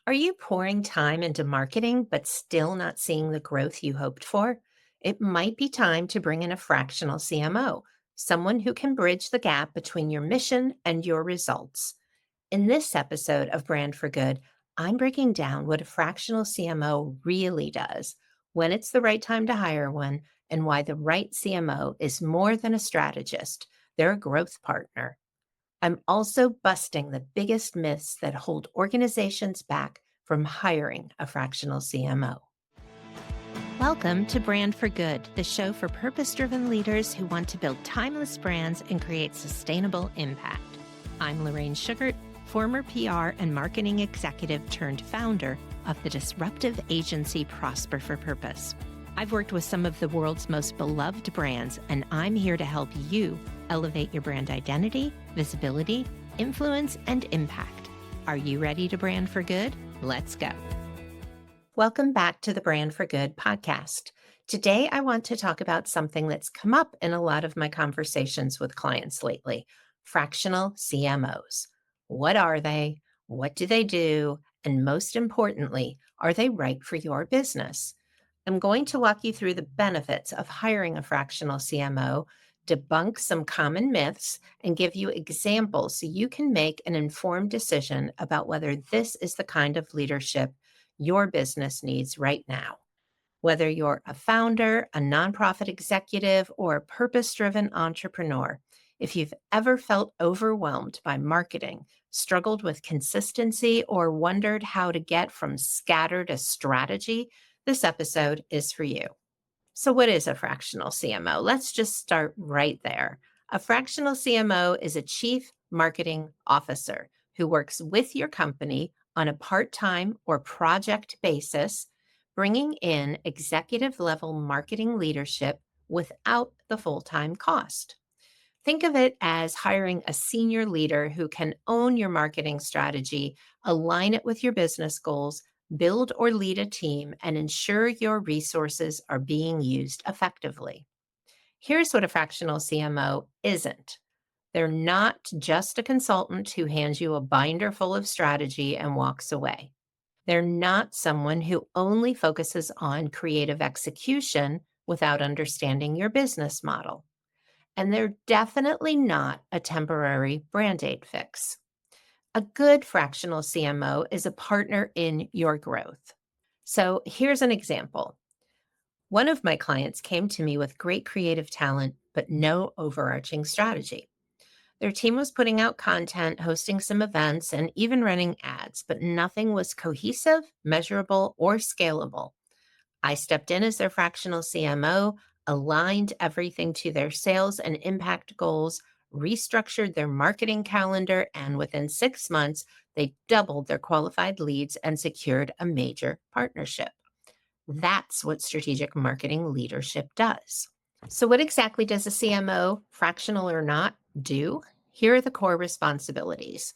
Are you pouring time into marketing but still not seeing the growth you hoped for? It might be time to bring in a fractional CMO, someone who can bridge the gap between your mission and your results. In this episode of Brand for Good, I'm breaking down what a fractional CMO really does, when it's the right time to hire one, and why the right CMO is more than a strategist, they're a growth partner. I'm also busting the biggest myths that hold organizations back from hiring a fractional CMO. Welcome to Brand for Good, the show for purpose-driven leaders who want to build timeless brands and create sustainable impact. I'm Lorraine Schuchart, former PR and marketing executive turned founder of the disruptive agency Prosper for Purpose. I've worked with some of the world's most beloved brands, and I'm here to help you elevate your brand identity, visibility, influence, and impact. Are you ready to brand for good? Let's go. Welcome back to the Brand for Good podcast. Today, I want to talk about something that's come up in a lot of my conversations with clients lately: fractional CMOs. What are they? What do they do? And most importantly, are they right for your business? I'm going to walk you through the benefits of hiring a fractional CMO, debunk some common myths, and give you examples so you can make an informed decision about whether this is the kind of leadership your business needs right now. Whether you're a founder, a nonprofit executive, or a purpose-driven entrepreneur, if you've ever felt overwhelmed by marketing, struggled with consistency, or wondered how to get from scatter to strategy, this episode is for you. So, what is a fractional CMO? Let's just start right there. A fractional CMO is a chief marketing officer who works with your company on a part-time or project basis, bringing in executive level marketing leadership without the full-time cost. Think of it as hiring a senior leader who can own your marketing strategy, align it with your business goals, build or lead a team, and ensure your resources are being used effectively. Here's what a fractional CMO isn't. They're not just a consultant who hands you a binder full of strategy and walks away. They're not someone who only focuses on creative execution without understanding your business model. And they're definitely not a temporary brand aid fix. A good fractional CMO is a partner in your growth. So here's an example. One of my clients came to me with great creative talent, but no overarching strategy. Their team was putting out content, hosting some events, and even running ads, but nothing was cohesive, measurable, or scalable. I stepped in as their fractional CMO, aligned everything to their sales and impact goals, restructured their marketing calendar, and within 6 months, they doubled their qualified leads and secured a major partnership. That's what strategic marketing leadership does. So, what exactly does a CMO, fractional or not, do? Here are the core responsibilities.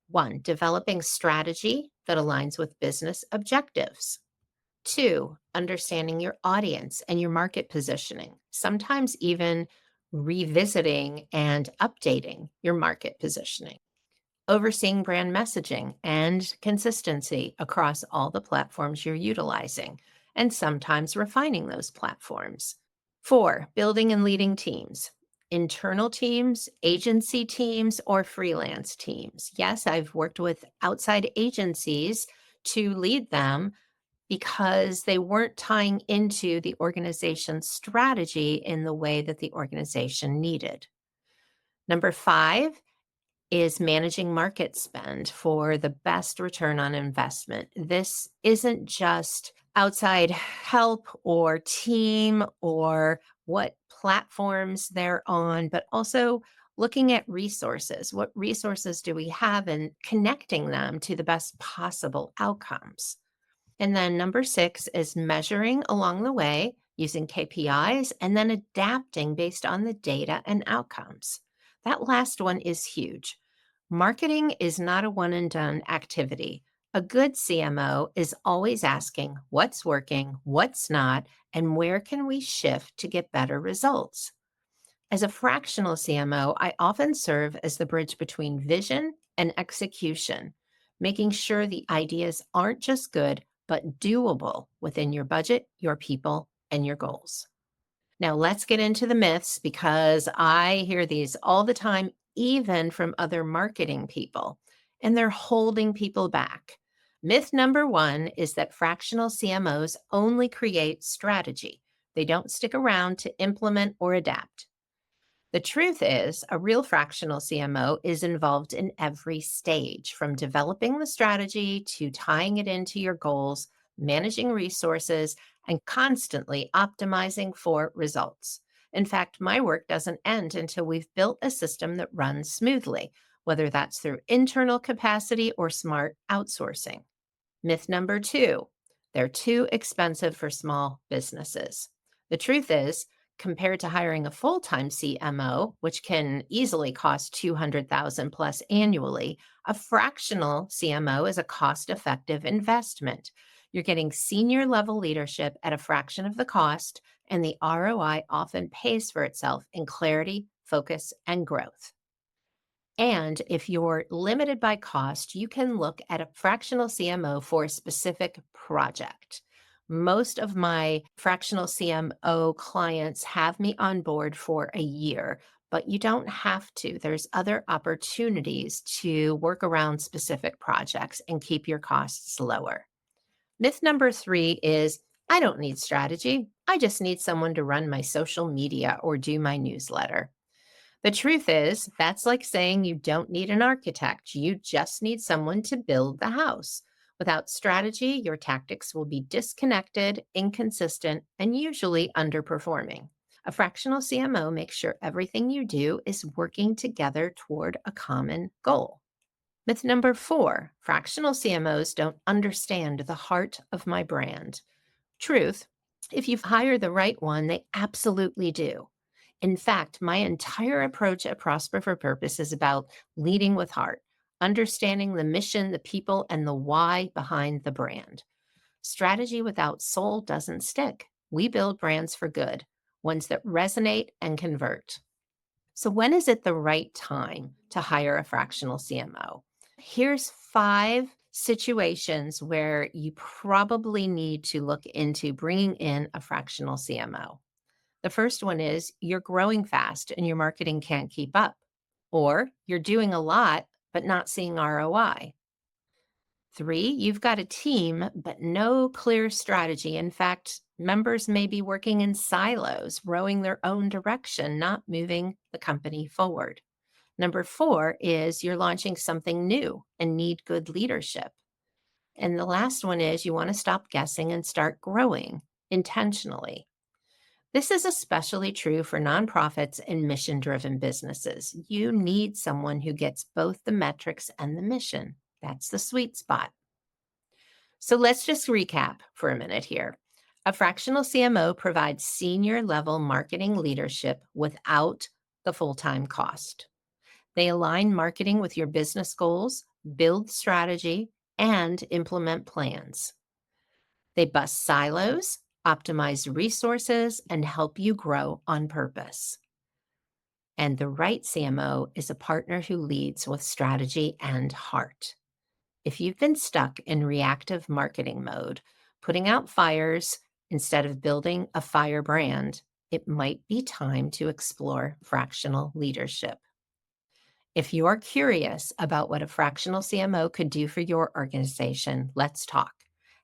One, developing strategy that aligns with business objectives. Two, understanding your audience and your market positioning, sometimes even revisiting and updating your market positioning. Overseeing brand messaging and consistency across all the platforms you're utilizing, and sometimes refining those platforms. Four, building and leading teams. Internal teams, agency teams, or freelance teams. Yes, I've worked with outside agencies to lead them because they weren't tying into the organization's strategy in the way that the organization needed. Number five is managing market spend for the best return on investment. This isn't just outside help or team or what platforms they're on, but also looking at resources. What resources do we have, and connecting them to the best possible outcomes? And then number six is measuring along the way using KPIs and then adapting based on the data and outcomes. That last one is huge. Marketing is not a one and done activity. A good CMO is always asking what's working, what's not, and where can we shift to get better results. As a fractional CMO, I often serve as the bridge between vision and execution. making sure the ideas aren't just good, but doable within your budget, your people, and your goals. Now, let's get into the myths because I hear these all the time, even from other marketing people, and they're holding people back. Myth number one is that fractional CMOs only create strategy, they don't stick around to implement or adapt. The truth is, a real fractional CMO is involved in every stage, from developing the strategy to tying it into your goals, managing resources, and constantly optimizing for results. In fact, my work doesn't end until we've built a system that runs smoothly, whether that's through internal capacity or smart outsourcing. Myth number two, they're too expensive for small businesses. The truth is, compared to hiring a full-time CMO, which can easily cost 200,000 plus annually, a fractional CMO is a cost-effective investment. You're getting senior level leadership at a fraction of the cost, and the ROI often pays for itself in clarity, focus, and growth. And if you're limited by cost, you can look at a fractional CMO for a specific project. Most of my fractional CMO clients have me on board for a year, but you don't have to. There's other opportunities to work around specific projects and keep your costs lower. Myth number three is I don't need strategy. I just need someone to run my social media or do my newsletter. The truth is, that's like saying you don't need an architect. You just need someone to build the house. Without strategy, your tactics will be disconnected, inconsistent, and usually underperforming. A fractional CMO makes sure everything you do is working together toward a common goal. Myth number four, fractional CMOs don't understand the heart of my brand. Truth, if you hire the right one, they absolutely do. In fact, my entire approach at Prosper for Purpose is about leading with heart, understanding the mission, the people, and the why behind the brand. Strategy without soul doesn't stick. We build brands for good, ones that resonate and convert. So, when is it the right time to hire a fractional CMO? Here's 5 situations where you probably need to look into bringing in a fractional CMO. The first one is you're growing fast and your marketing can't keep up, or you're doing a lot but not seeing ROI. 3, you've got a team but no clear strategy. In fact, members may be working in silos, rowing their own direction, not moving the company forward. Number 4 is you're launching something new and need good leadership. And the last one is you want to stop guessing and start growing intentionally. This is especially true for nonprofits and mission driven businesses. You need someone who gets both the metrics and the mission. That's the sweet spot. So let's just recap for a minute here. A fractional CMO provides senior level marketing leadership without the full time cost. They align marketing with your business goals, build strategy, and implement plans. They bust silos, optimize resources, and help you grow on purpose. And the right CMO is a partner who leads with strategy and heart. If you've been stuck in reactive marketing mode, putting out fires instead of building a fire brand, it might be time to explore fractional leadership. If you are curious about what a fractional CMO could do for your organization, let's talk.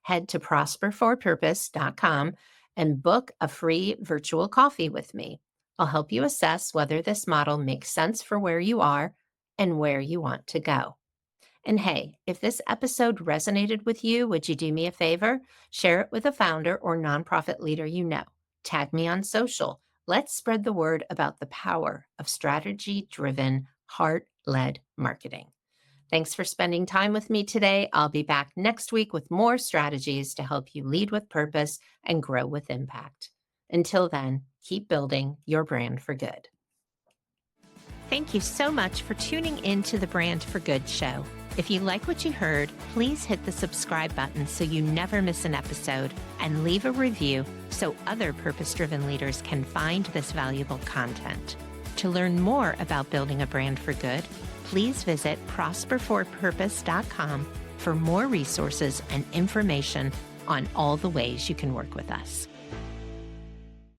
Head to prosperforpurpose.com and book a free virtual coffee with me. I'll help you assess whether this model makes sense for where you are and where you want to go. And hey, if this episode resonated with you, would you do me a favor? Share it with a founder or nonprofit leader you know. Tag me on social. Let's spread the word about the power of strategy-driven, heart-led marketing. Thanks for spending time with me today. I'll be back next week with more strategies to help you lead with purpose and grow with impact. Until then, keep building your brand for good. Thank you so much for tuning in to the Brand for Good show. If you like what you heard, please hit the subscribe button so you never miss an episode, and leave a review so other purpose-driven leaders can find this valuable content. To learn more about building a brand for good, please visit prosperforpurpose.com for more resources and information on all the ways you can work with us.